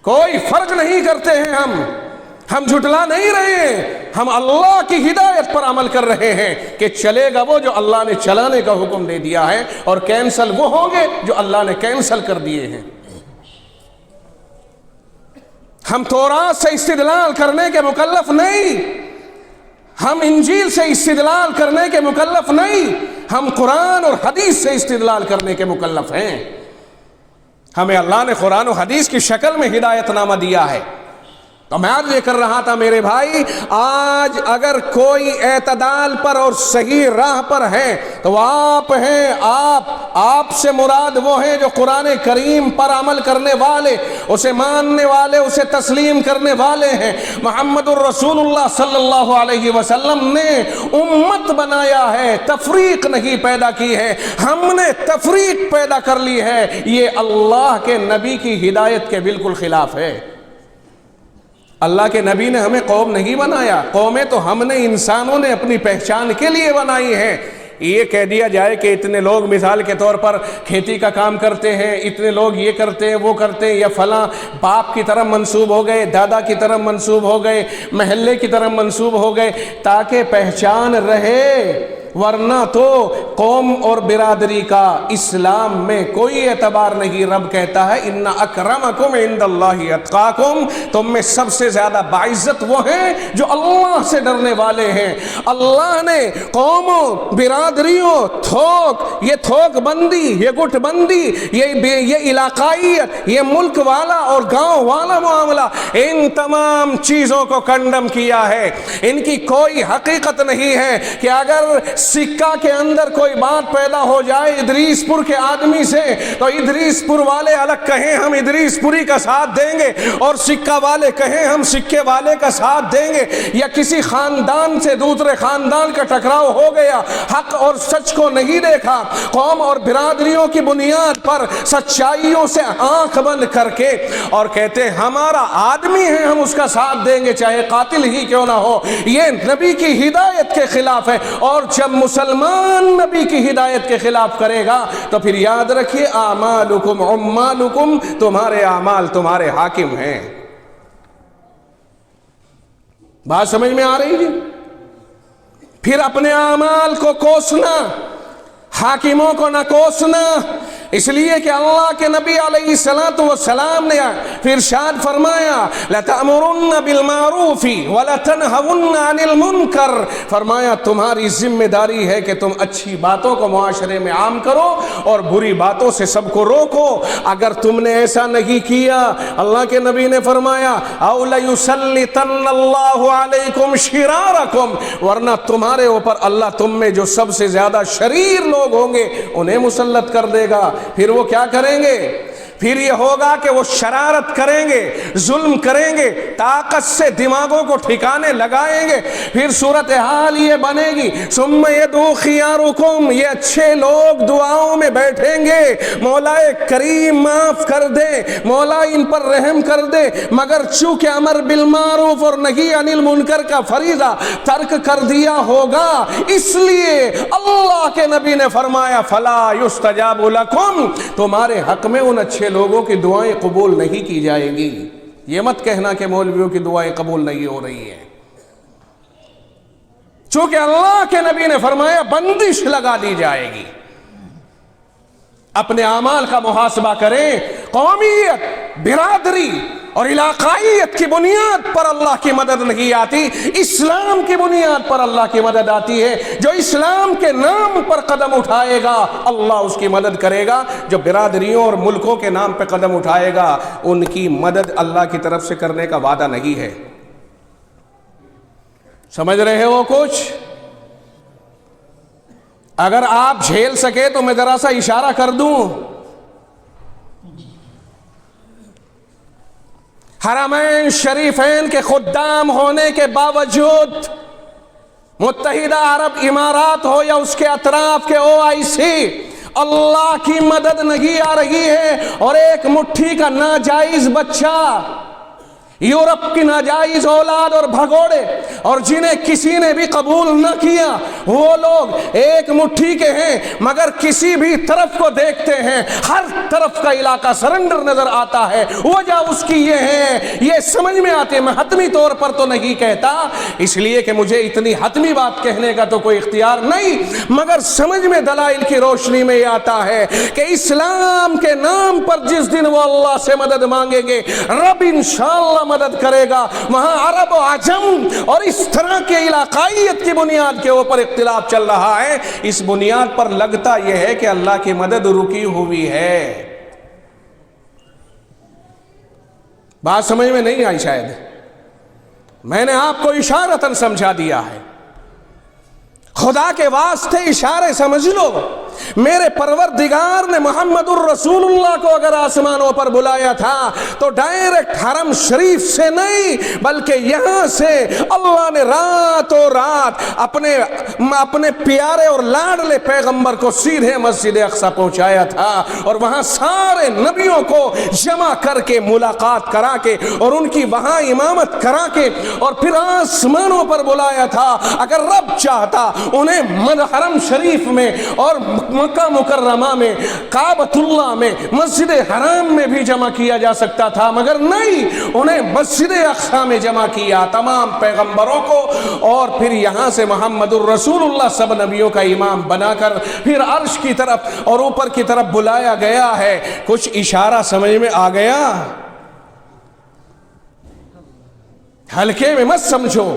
کوئی فرق نہیں کرتے ہیں ہم جھٹلا نہیں رہے ہیں، ہم اللہ کی ہدایت پر عمل کر رہے ہیں کہ چلے گا وہ جو اللہ نے چلانے کا حکم دے دیا ہے، اور کینسل وہ ہوں گے جو اللہ نے کینسل کر دیے ہیں۔ ہم تورات سے استدلال کرنے کے مکلف نہیں، ہم انجیل سے استدلال کرنے کے مکلف نہیں، ہم قرآن اور حدیث سے استدلال کرنے کے مکلف ہیں۔ ہمیں اللہ نے قرآن و حدیث کی شکل میں ہدایت نامہ دیا ہے۔ تو میں آج یہ کر رہا تھا میرے بھائی، آج اگر کوئی اعتدال پر اور صحیح راہ پر ہے تو آپ ہیں۔ آپ سے مراد وہ ہیں جو قرآن کریم پر عمل کرنے والے، اسے ماننے والے، اسے تسلیم کرنے والے ہیں۔ محمد الرسول اللہ صلی اللہ علیہ وسلم نے امت بنایا ہے، تفریق نہیں پیدا کی ہے۔ ہم نے تفریق پیدا کر لی ہے، یہ اللہ کے نبی کی ہدایت کے بالکل خلاف ہے۔ اللہ کے نبی نے ہمیں قوم نہیں بنایا، قومیں تو ہم نے، انسانوں نے اپنی پہچان کے لیے بنائی ہیں۔ یہ کہہ دیا جائے کہ اتنے لوگ مثال کے طور پر کھیتی کا کام کرتے ہیں، اتنے لوگ یہ کرتے ہیں وہ کرتے ہیں، یا فلاں باپ کی طرف منسوب ہو گئے، دادا کی طرف منسوب ہو گئے، محلے کی طرف منسوب ہو گئے، تاکہ پہچان رہے، ورنہ تو قوم اور برادری کا اسلام میں کوئی اعتبار نہیں۔ رب کہتا ہے ان اکرمکم عند اللہ اتقاکم، تم میں سب سے زیادہ باعزت وہ ہیں جو اللہ سے ڈرنے والے ہیں۔ اللہ نے قوموں، برادریوں، یہ تھوک بندی، یہ گٹ بندی، یہ علاقائیت، یہ ملک والا اور گاؤں والا معاملہ، ان تمام چیزوں کو کنڈم کیا ہے۔ ان کی کوئی حقیقت نہیں ہے کہ اگر سکہ کے اندر کوئی بات پیدا ہو جائے ادریس پور کے آدمی سے، تو ادریس پور والے الگ کہیں ہم ادریس پوری کا ساتھ دیں گے، اور سکہ والے کہیں ہم سکے والے کا ساتھ دیں گے، یا کسی خاندان سے دوسرے خاندان کا ٹکراؤ ہو گیا، حق اور سچ کو نہیں دیکھا، قوم اور برادریوں کی بنیاد پر سچائیوں سے آنکھ بند کر کے اور کہتے ہیں ہمارا آدمی ہے ہم اس کا ساتھ دیں گے چاہے قاتل ہی کیوں نہ ہو، یہ نبی کی ہدایت کے خلاف ہے۔ اور جب مسلمان نبی کی ہدایت کے خلاف کرے گا تو پھر یاد رکھیے اعمالکم عمالکم، تمہارے اعمال تمہارے حاکم ہیں۔ بات سمجھ میں آ رہی ہے؟ پھر اپنے اعمال کو کوسنا، حاکموں کو نہ کوسنا، اس لیے کہ اللہ کے نبی علیہ الصلوۃ والسلام نے پھر ارشاد فرمایا لَتَأْمُرُنَّ بِالْمَعْرُوفِ وَلَتَنْهَوُنَّ عَنِ الْمُنْكَرِ، فرمایا تمہاری ذمہ داری ہے کہ تم اچھی باتوں کو معاشرے میں عام کرو اور بری باتوں سے سب کو روکو۔ اگر تم نے ایسا نہیں کیا، اللہ کے نبی نے فرمایا أَوْ لَيُسَلِّطَنَّ اللَّهُ عَلَيْكُمْ شِرَارَكُمْ، ورنہ تمہارے اوپر اللہ تم میں جو سب سے زیادہ شریر لوگ ہوں گے انہیں مسلط کر دے گا۔ پھر وہ کیا کریں گے؟ پھر یہ ہوگا کہ وہ شرارت کریں گے، ظلم کریں گے، طاقت سے دماغوں کو ٹھکانے لگائیں گے۔ پھر صورتحال یہ بنے گی ثم يدعو خياركم، یہ اچھے لوگ دعاؤں میں بیٹھیں گے، مولا کریم معاف کر دے، مولا ان پر رحم کر دے، مگر چونکہ امر بالمعروف اور نہی عن المنکر کا فریضہ ترک کر دیا ہوگا، اس لیے اللہ کے نبی نے فرمایا فلا يستجاب لكم، تمہارے حق میں ان اچھے لوگوں کی دعائیں قبول نہیں کی جائیں گی۔ یہ مت کہنا کہ مولویوں کی دعائیں قبول نہیں ہو رہی ہیں، چونکہ اللہ کے نبی نے فرمایا بندش لگا دی جائے گی۔ اپنے اعمال کا محاسبہ کریں، قومیت، برادری اور علاقائیت کی بنیاد پر اللہ کی مدد نہیں آتی، اسلام کی بنیاد پر اللہ کی مدد آتی ہے۔ جو اسلام کے نام پر قدم اٹھائے گا اللہ اس کی مدد کرے گا، جو برادریوں اور ملکوں کے نام پہ قدم اٹھائے گا ان کی مدد اللہ کی طرف سے کرنے کا وعدہ نہیں ہے۔ سمجھ رہے ہو کچھ؟ اگر آپ جھیل سکے تو میں ذرا سا اشارہ کر دوں۔ حرمین شریفین کے خدام ہونے کے باوجود متحدہ عرب امارات ہو یا اس کے اطراف کے OIC، اللہ کی مدد نہیں آ رہی ہے، اور ایک مٹھی کا ناجائز بچہ، یورپ کی ناجائز اولاد اور بھگوڑے، اور جنہیں کسی نے بھی قبول نہ کیا، وہ لوگ ایک مٹھی کے ہیں مگر کسی بھی طرف کو دیکھتے ہیں ہر طرف کا علاقہ سرنڈر نظر آتا ہے۔ وجہ اس کی یہ ہے، یہ سمجھ میں آتے، میں حتمی طور پر تو نہیں کہتا اس لیے کہ مجھے اتنی حتمی بات کہنے کا تو کوئی اختیار نہیں، مگر سمجھ میں دلائل کی روشنی میں یہ آتا ہے کہ اسلام کے نام پر جس دن وہ اللہ سے مدد مانگیں گے رب انشاءاللہ مدد کرے گا۔ وہاں عرب و عجم اور اس طرح کے علاقائیت کی بنیاد کے اوپر اختلاف چل رہا ہے، اس بنیاد پر لگتا یہ ہے کہ اللہ کی مدد رکی ہوئی ہے۔ بات سمجھ میں نہیں آئی شاید، میں نے آپ کو اشارتاً سمجھا دیا ہے۔ خدا کے واسطے اشارے سمجھ لو، میرے پروردگار نے محمد الرسول اللہ کو اگر آسمانوں پر بلایا تھا تو ڈائریکٹ حرم شریف سے نہیں بلکہ یہاں سے اللہ نے راتوں رات اپنے پیارے اور لاڈلے پیغمبر کو سیدھے مسجد اقصی پہنچایا تھا، اور وہاں سارے نبیوں کو جمع کر کے ملاقات کرا کے اور ان کی وہاں امامت کرا کے اور پھر آسمانوں پر بلایا تھا۔ اگر رب چاہتا انہیں حرم شریف میں اور مکہ مکرمہ میں، کعبۃ اللہ میں، مسجد حرام میں بھی جمع کیا جا سکتا تھا، مگر نہیں، انہیں مسجد اقصی میں جمع کیا تمام پیغمبروں کو، اور پھر یہاں سے محمد الرسول اللہ سب نبیوں کا امام بنا کر پھر عرش کی طرف اور اوپر کی طرف بلایا گیا ہے۔ کچھ اشارہ سمجھ میں آ گیا؟ ہلکے میں مت سمجھو،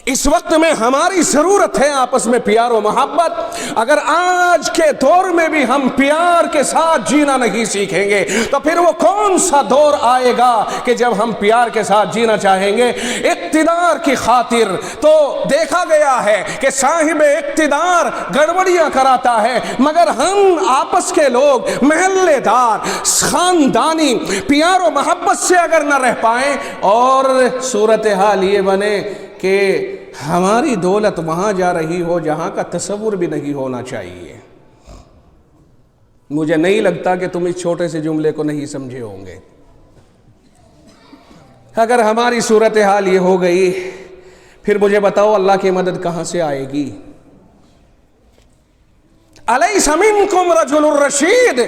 اس وقت میں ہماری ضرورت ہے آپس میں پیار و محبت۔ اگر آج کے دور میں بھی ہم پیار کے ساتھ جینا نہیں سیکھیں گے تو پھر وہ کون سا دور آئے گا کہ جب ہم پیار کے ساتھ جینا چاہیں گے؟ اقتدار کی خاطر تو دیکھا گیا ہے کہ صاحب اقتدار گڑبڑیاں کراتا ہے، مگر ہم آپس کے لوگ محلے دار خاندانی پیار و محبت سے اگر نہ رہ پائیں اور صورتحال یہ بنے کہ ہماری دولت وہاں جا رہی ہو جہاں کا تصور بھی نہیں ہونا چاہیے۔ مجھے نہیں لگتا کہ تم اس چھوٹے سے جملے کو نہیں سمجھے ہوں گے۔ اگر ہماری صورتحال یہ ہو گئی پھر مجھے بتاؤ اللہ کی مدد کہاں سے آئے گی؟ الیس منکم رجل رشید،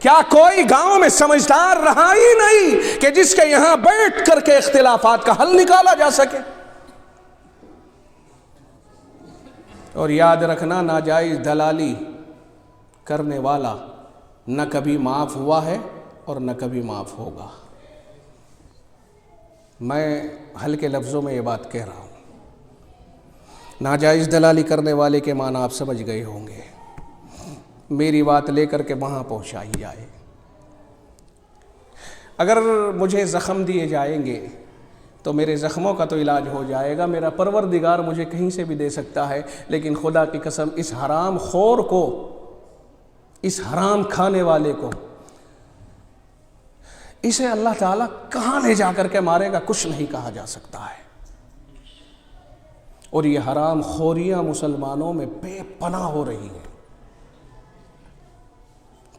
کیا کوئی گاؤں میں سمجھدار رہا ہی نہیں کہ جس کے یہاں بیٹھ کر کے اختلافات کا حل نکالا جا سکے؟ اور یاد رکھنا، ناجائز دلالی کرنے والا نہ کبھی معاف ہوا ہے اور نہ کبھی معاف ہوگا۔ میں ہلکے لفظوں میں یہ بات کہہ رہا ہوں، ناجائز دلالی کرنے والے کے معنی آپ سمجھ گئے ہوں گے، میری بات لے کر کے وہاں پہنچائی جائے۔ اگر مجھے زخم دیے جائیں گے تو میرے زخموں کا تو علاج ہو جائے گا، میرا پروردگار مجھے کہیں سے بھی دے سکتا ہے، لیکن خدا کی قسم اس حرام خور کو، اس حرام کھانے والے کو، اسے اللہ تعالیٰ کہاں لے جا کر کے مارے گا کچھ نہیں کہا جا سکتا ہے۔ اور یہ حرام خوریاں مسلمانوں میں بے پناہ ہو رہی ہیں،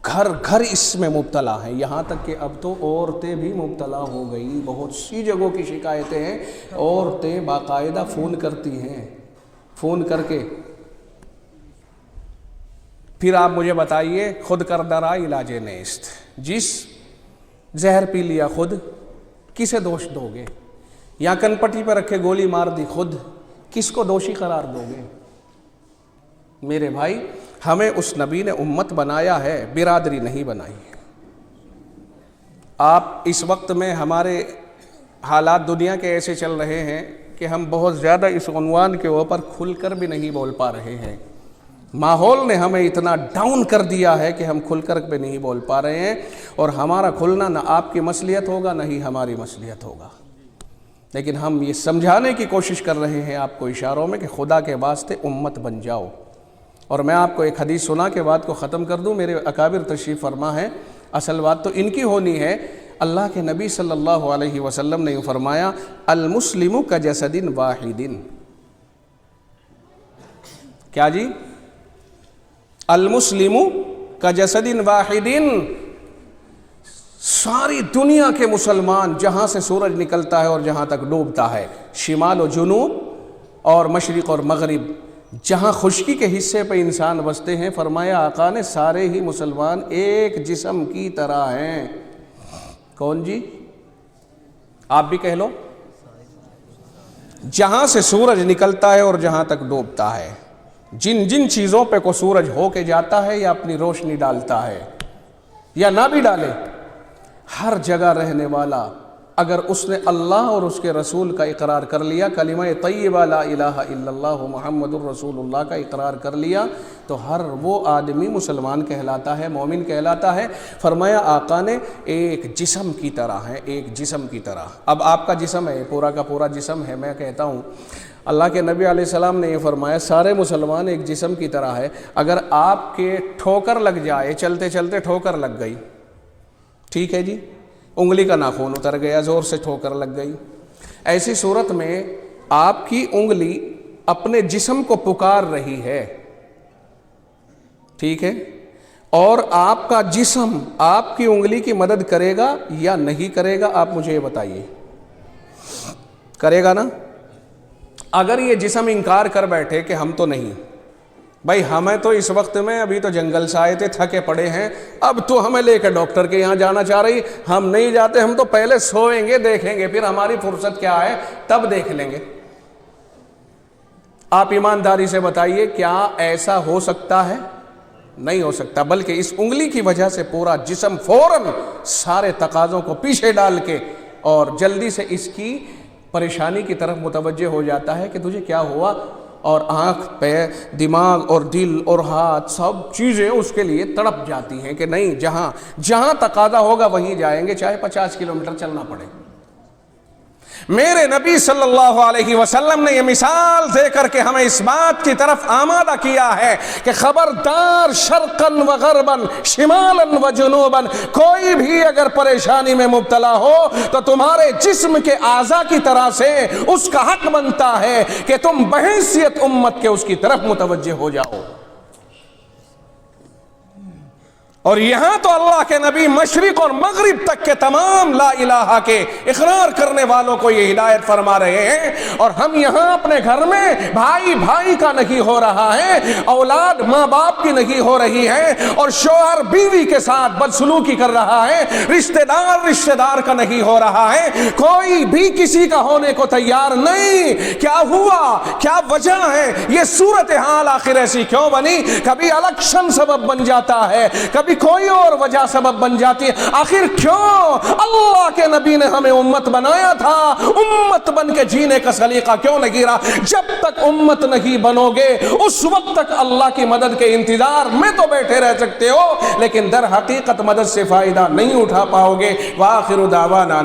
گھر گھر اس میں مبتلا ہیں، یہاں تک کہ اب تو عورتیں بھی مبتلا ہو گئی۔ بہت سی جگہوں کی شکایتیں ہیں، عورتیں باقاعدہ فون کرتی ہیں، فون کر کے پھر آپ مجھے بتائیے، خود کردہ رائے علاج نیست، جس زہر پی لیا خود، کسے دوش دو گے؟ یا کن پٹی پہ رکھے گولی مار دی خود، کس کو دوشی قرار دو گے؟ میرے بھائی، ہمیں اس نبی نے امت بنایا ہے، برادری نہیں بنائی ہے۔ آپ اس وقت میں ہمارے حالات دنیا کے ایسے چل رہے ہیں کہ ہم بہت زیادہ اس عنوان کے اوپر کھل کر بھی نہیں بول پا رہے ہیں۔ ماحول نے ہمیں اتنا ڈاؤن کر دیا ہے کہ ہم کھل کر بھی نہیں بول پا رہے ہیں، اور ہمارا کھلنا نہ آپ کی مصلحت ہوگا نہ ہی ہماری مصلحت ہوگا، لیکن ہم یہ سمجھانے کی کوشش کر رہے ہیں آپ کو اشاروں میں کہ خدا کے واسطے امت بن جاؤ۔ اور میں آپ کو ایک حدیث سنا کے بات کو ختم کر دوں، میرے اکابر تشریف فرما ہے، اصل بات تو ان کی ہونی ہے۔ اللہ کے نبی صلی اللہ علیہ وسلم نے فرمایا، المسلم کجسد واحد۔ کیا جی؟ المسلم کجسد واحد، ساری دنیا کے مسلمان جہاں سے سورج نکلتا ہے اور جہاں تک ڈوبتا ہے، شمال و جنوب اور مشرق اور مغرب، جہاں خشکی کے حصے پہ انسان بستے ہیں، فرمایا آقا نے سارے ہی مسلمان ایک جسم کی طرح ہیں۔ کون جی؟ آپ بھی کہہ لو، جہاں سے سورج نکلتا ہے اور جہاں تک ڈوبتا ہے، جن جن چیزوں پہ کو سورج ہو کے جاتا ہے یا اپنی روشنی ڈالتا ہے یا نہ بھی ڈالے، ہر جگہ رہنے والا اگر اس نے اللہ اور اس کے رسول کا اقرار کر لیا، کلمہ طیبہ لا الہ الا اللہ محمد الرسول اللہ کا اقرار کر لیا، تو ہر وہ آدمی مسلمان کہلاتا ہے، مومن کہلاتا ہے۔ فرمایا آقا نے ایک جسم کی طرح ہے، ایک جسم کی طرح۔ اب آپ کا جسم ہے، پورا کا پورا جسم ہے، میں کہتا ہوں اللہ کے نبی علیہ السلام نے یہ فرمایا سارے مسلمان ایک جسم کی طرح ہے۔ اگر آپ کے ٹھوکر لگ جائے، چلتے چلتے ٹھوکر لگ گئی، ٹھیک ہے جی، انگلی کا ناخن اتر گیا، زور سے ٹھوکر لگ گئی، ایسی صورت میں آپ کی انگلی اپنے جسم کو پکار رہی ہے، ٹھیک ہے، اور آپ کا جسم آپ کی انگلی کی مدد کرے گا یا نہیں کرے گا؟ آپ مجھے یہ بتائیے، کرے گا نا؟ اگر یہ جسم انکار کر بیٹھے کہ ہم تو نہیں، بھائی ہمیں تو اس وقت میں ابھی تو جنگل سے آئے تھے، تھکے پڑے ہیں، اب تو ہمیں لے کے ڈاکٹر کے یہاں جانا چاہ رہی، ہم نہیں جاتے، ہم تو پہلے سوئیں گے، دیکھیں گے، پھر ہماری فرصت کیا ہے تب دیکھ لیں گے۔ آپ ایمانداری سے بتائیے کیا ایسا ہو سکتا ہے؟ نہیں ہو سکتا، بلکہ اس انگلی کی وجہ سے پورا جسم فوراً سارے تقاضوں کو پیچھے ڈال کے اور جلدی سے اس کی پریشانی کی طرف متوجہ ہو جاتا ہے کہ تجھے کیا ہوا، اور آنکھ، پیر، دماغ اور دل اور ہاتھ سب چیزیں اس کے لیے تڑپ جاتی ہیں کہ نہیں، جہاں جہاں تقاضا ہوگا وہیں جائیں گے، چاہے 50 کلومیٹر چلنا پڑے۔ میرے نبی صلی اللہ علیہ وسلم نے یہ مثال دے کر کے ہمیں اس بات کی طرف آمادہ کیا ہے کہ خبردار، شرقاً و غرباً، شمالاً و جنوباً، کوئی بھی اگر پریشانی میں مبتلا ہو تو تمہارے جسم کے اعضاء کی طرح سے اس کا حق بنتا ہے کہ تم بحیثیت امت کے اس کی طرف متوجہ ہو جاؤ۔ اور یہاں تو اللہ کے نبی مشرق اور مغرب تک کے تمام لا الہ کے اقرار کرنے والوں کو یہ ہدایت فرما رہے ہیں، اور ہم یہاں اپنے گھر میں بھائی بھائی کا نہیں ہو رہا ہے، اولاد ماں باپ کی نہیں ہو رہی ہے، اور شوہر بیوی کے ساتھ بدسلوکی کر رہا ہے، رشتہ دار کا نہیں ہو رہا ہے، کوئی بھی کسی کا ہونے کو تیار نہیں۔ کیا ہوا؟ کیا وجہ ہے؟ یہ صورتحال آخر ایسی کیوں بنی؟ کبھی الیکشن سبب بن جاتا ہے، کبھی کوئی اور وجہ سبب بن جاتی ہے۔ آخر کیوں اللہ کے نبی نے ہمیں امت بنایا تھا؟ امت بن کے جینے کا سلیقہ کیوں نہیں رہا؟ جب تک امت نہیں بنو گے اس وقت تک اللہ کی مدد کے انتظار میں تو بیٹھے رہ سکتے ہو، لیکن در حقیقت مدد سے فائدہ نہیں اٹھا پاؤ گے۔ وآخر دعوانا